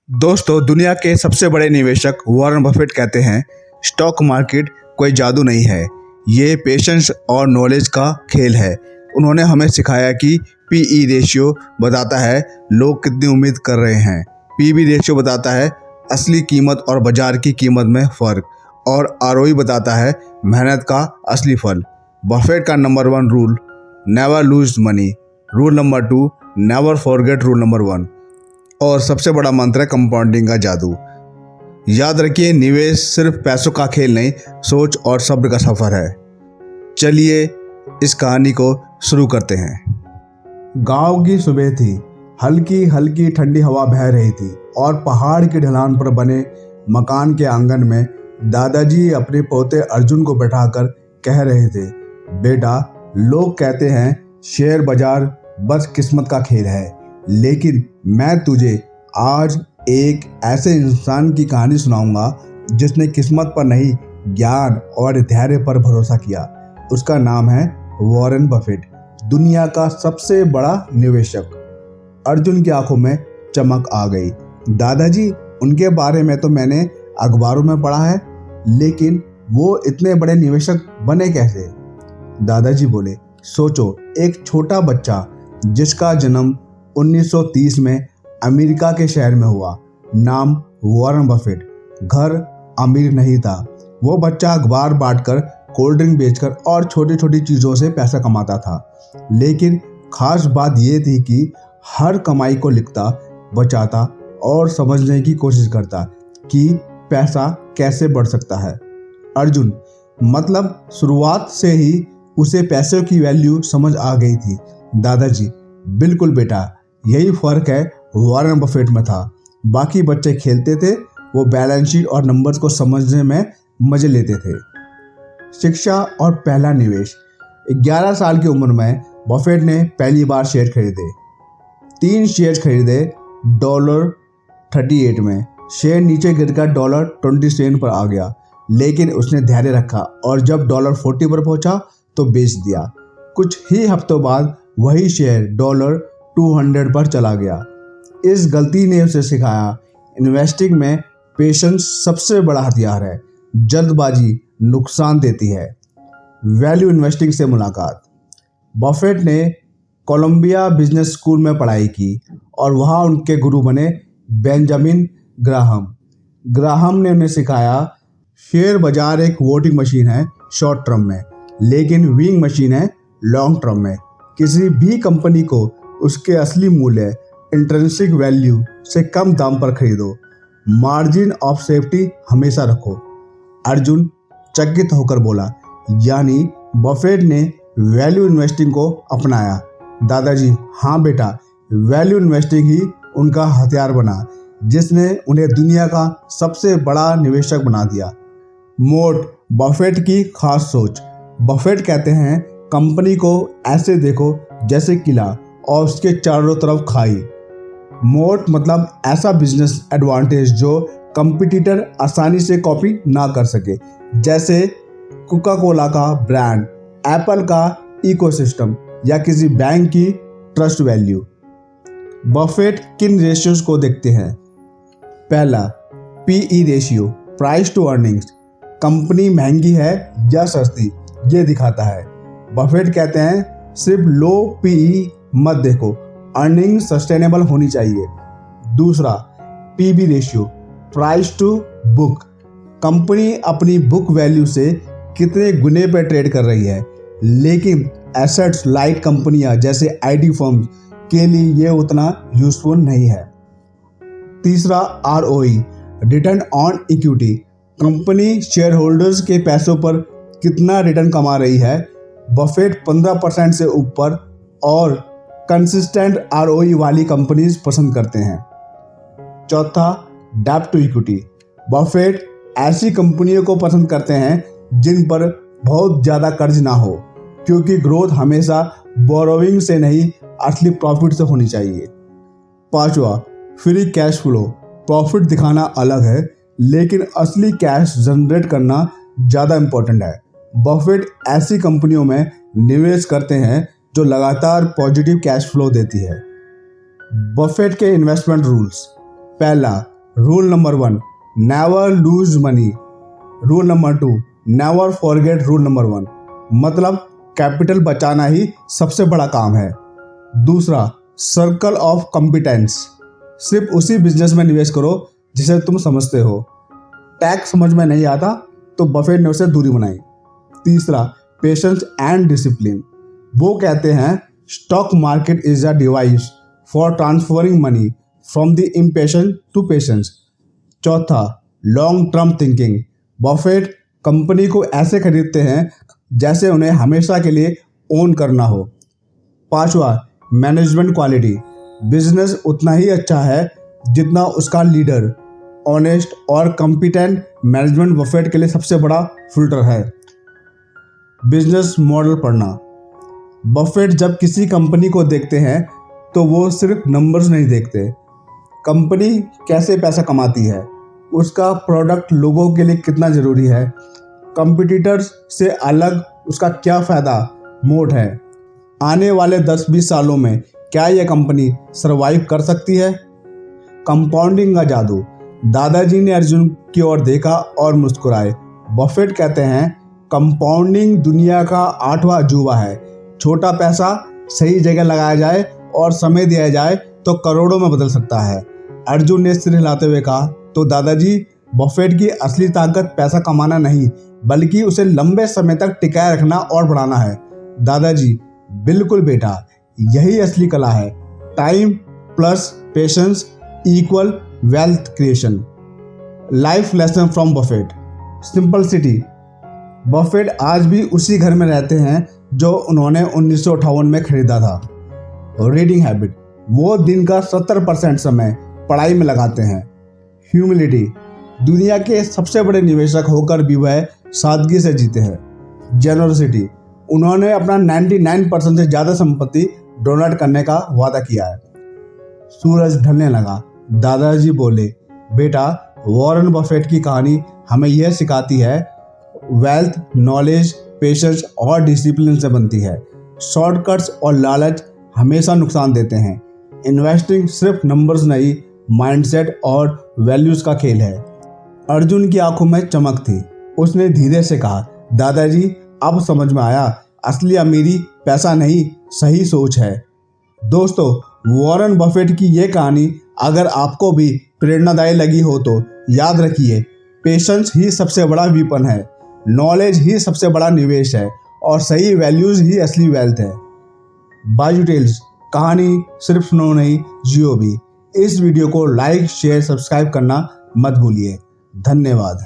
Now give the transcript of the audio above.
दोस्तों, दुनिया के सबसे बड़े निवेशक वॉरेन बफेट कहते हैं, स्टॉक मार्केट कोई जादू नहीं है, ये पेशेंस और नॉलेज का खेल है। उन्होंने हमें सिखाया कि पीई रेशियो बताता है लोग कितनी उम्मीद कर रहे हैं, पीबी रेशियो बताता है असली कीमत और बाजार की कीमत में फ़र्क, और आरओई बताता है मेहनत का असली फल। बफेट का number 1 rule, never lose money. Rule number 2, never forget rule number 1। और सबसे बड़ा मंत्र है कंपाउंडिंग का जादू। याद रखिए, निवेश सिर्फ पैसों का खेल नहीं, सोच और सब्र का सफर है। चलिए इस कहानी को शुरू करते हैं। गांव की सुबह थी, हल्की हल्की ठंडी हवा बह रही थी और पहाड़ की ढलान पर बने मकान के आंगन में दादाजी अपने पोते अर्जुन को बैठाकर कह रहे थे, बेटा, लोग कहते हैं शेयर बाजार बस किस्मत का खेल है, लेकिन मैं तुझे आज एक ऐसे इंसान की कहानी सुनाऊंगा जिसने किस्मत पर नहीं, ज्ञान और धैर्य पर भरोसा किया। उसका नाम है वॉरेन बफेट, दुनिया का सबसे बड़ा निवेशक। अर्जुन की आंखों में चमक आ गई। दादाजी, उनके बारे में तो मैंने अखबारों में पढ़ा है, लेकिन वो इतने बड़े निवेशक बने कैसे? दादाजी बोले, सोचो, एक छोटा बच्चा जिसका जन्म 1930 में अमेरिका के शहर में हुआ, नाम वॉरेन बफेट। घर अमीर नहीं था, वो बच्चा अखबार बांटकर, कोल्ड ड्रिंक बेचकर और छोटी छोटी चीज़ों से पैसा कमाता था। लेकिन खास बात यह थी कि हर कमाई को लिखता, बचाता और समझने की कोशिश करता कि पैसा कैसे बढ़ सकता है। अर्जुन, मतलब शुरुआत से ही उसे पैसों की वैल्यू समझ आ गई थी। दादाजी, बिल्कुल बेटा, यही फर्क है वॉरेन बफेट में था। बाकी बच्चे खेलते थे, वो बैलेंस शीट और नंबर्स को समझने में मजे लेते थे। शिक्षा और पहला निवेश। 11 साल की उम्र में बफेट ने पहली बार शेयर खरीदे। 3 शेयर खरीदे $38 में। शेयर नीचे गिरकर $20 पर आ गया, लेकिन उसने धैर्य रखा और जब $40 पर पहुंचा तो बेच दिया। कुछ ही हफ्तों बाद वही शेयर $200 पर चला गया। इस गलती ने उसे सिखाया, इन्वेस्टिंग में पेशेंस सबसे बड़ा हथियार है, जल्दबाजी नुकसान देती है। वैल्यू इन्वेस्टिंग से मुलाकात। बफेट ने कोलंबिया बिजनेस स्कूल में पढ़ाई की और वहाँ उनके गुरु बने बेंजामिन ग्राहम। ग्राहम ने उन्हें सिखाया, शेयर बाजार एक वोटिंग मशीन है शॉर्ट टर्म में, लेकिन विंग मशीन है लॉन्ग टर्म में। किसी भी कंपनी को उसके असली मूल्य, इंट्रिंसिक वैल्यू से कम दाम पर खरीदो। मार्जिन ऑफ सेफ्टी हमेशा रखो। अर्जुन चकित होकर बोला, यानी बफेट ने वैल्यू इन्वेस्टिंग को अपनाया? दादाजी, हाँ बेटा, वैल्यू इन्वेस्टिंग ही उनका हथियार बना, जिसने उन्हें दुनिया का सबसे बड़ा निवेशक बना दिया। मोट, बफेट की खास सोच। बफेट कहते हैं, कंपनी को ऐसे देखो जैसे किला और उसके चारों तरफ खाई। मोट मतलब ऐसा बिजनेस एडवांटेज जो कंपटीटर आसानी से कॉपी ना कर सके, जैसे कोका कोला का ब्रांड, एप्पल का इकोसिस्टम या किसी बैंक की ट्रस्ट वैल्यू। बफेट किन रेशियोज को देखते हैं? पहला, PE ratio, price to earnings. Company महंगी है या सस्ती, ये दिखाता है। बफेट कहते हैं, सिर्फ लो पीई मत देखो, अर्निंग सस्टेनेबल होनी चाहिए। दूसरा, PB ratio, price to book. Company अपनी बुक वैल्यू से कितने गुने पर ट्रेड कर रही है, लेकिन एसेट्स लाइट कंपनियां जैसे आईटी फर्म्स के लिए ये उतना यूजफुल नहीं है। तीसरा, ROE, return on equity. Company share holders के पैसों पर कितना रिटर्न कमा रही है। बफेट 15% से ऊपर और कंसिस्टेंट आरओई वाली कंपनीज पसंद करते हैं। चौथा, डेब्ट टू इक्विटी। बफेट ऐसी कंपनियों को पसंद करते हैं जिन पर बहुत ज़्यादा कर्ज ना हो, क्योंकि ग्रोथ हमेशा बोरोइंग से नहीं, असली प्रॉफिट से होनी चाहिए। पांचवा, फ्री कैश फ्लो। प्रॉफिट दिखाना अलग है, लेकिन असली कैश जनरेट करना ज़्यादा इम्पोर्टेंट है। बफेट ऐसी कंपनियों में निवेश करते हैं जो लगातार पॉजिटिव कैश फ्लो देती है। बफेट के इन्वेस्टमेंट रूल्स। पहला, rule number 1, never lose money. Rule number 2, never forget rule number 1। मतलब कैपिटल बचाना ही सबसे बड़ा काम है। दूसरा, सर्कल ऑफ कॉम्पिटेंस। सिर्फ उसी बिजनेस में निवेश करो जिसे तुम समझते हो। टैक्स समझ में नहीं आता तो बफेट ने उसे दूरी बनाई। तीसरा, पेशेंस एंड डिसिप्लिन। वो कहते हैं stock market is a device for transferring money from the impatient to patience. चौथा, long term thinking. Buffett company को ऐसे खरीदते हैं जैसे उन्हें हमेशा के लिए ओन करना हो। पांचवा, मैनेजमेंट क्वालिटी। बिजनेस उतना ही अच्छा है जितना उसका लीडर। ऑनेस्ट और कॉम्पिटेंट मैनेजमेंट बफेट के लिए सबसे बड़ा फिल्टर है। बिजनेस मॉडल पढ़ना। बफेट जब किसी कंपनी को देखते हैं तो वो सिर्फ नंबर्स नहीं देखते। कंपनी कैसे पैसा कमाती है, उसका प्रोडक्ट लोगों के लिए कितना ज़रूरी है, कंपटीटर्स से अलग उसका क्या फ़ायदा मोड है, आने वाले 10-20 सालों में क्या यह कंपनी सरवाइव कर सकती है। कंपाउंडिंग का जादू। दादाजी ने अर्जुन की ओर देखा और मुस्कुराए। बफेट कहते हैं कंपाउंडिंग दुनिया का 8वां अजूबा है। छोटा पैसा सही जगह लगाया जाए और समय दिया जाए तो करोड़ों में बदल सकता है। अर्जुन ने सिर हिलाते हुए कहा, तो दादाजी, बफेट की असली ताकत पैसा कमाना नहीं बल्कि उसे लंबे समय तक टिकाए रखना और बढ़ाना है। दादाजी, बिल्कुल बेटा, यही असली कला है। Time plus patience equal wealth creation. Life lesson from Buffett. Simplicity. Buffett आज भी उसी घर में रहते हैं जो उन्होंने 1958 में खरीदा था। Reading habit. वो दिन का 70% समय पढ़ाई में लगाते हैं। ह्यूमिलिटी। दुनिया के सबसे बड़े निवेशक होकर भी वह सादगी से जीते हैं। जेनरोसिटी। उन्होंने अपना 99% से ज़्यादा संपत्ति डोनेट करने का वादा किया है। सूरज ढलने लगा। दादाजी बोले, बेटा, वॉरेन बफेट की कहानी हमें यह सिखाती है वेल्थ नॉलेज पेशेंस और डिसिप्लिन से बनती है। शॉर्टकट्स और लालच हमेशा नुकसान देते हैं। इन्वेस्टिंग सिर्फ नंबर्स नहीं, माइंडसेट और वैल्यूज का खेल है। अर्जुन की आंखों में चमक थी। उसने धीरे से कहा, दादाजी, अब समझ में आया, असली अमीरी पैसा नहीं, सही सोच है। दोस्तों, वॉरेन बफेट की ये कहानी अगर आपको भी प्रेरणादायी लगी हो तो याद रखिए, पेशेंस ही सबसे बड़ा वीपन है, नॉलेज ही सबसे बड़ा निवेश है और सही वैल्यूज ही असली वेल्थ है। बाजू टेल्स, कहानी सिर्फ सुनो नहीं, जियो भी। इस वीडियो को लाइक शेयर सब्सक्राइब करना मत भूलिए। धन्यवाद।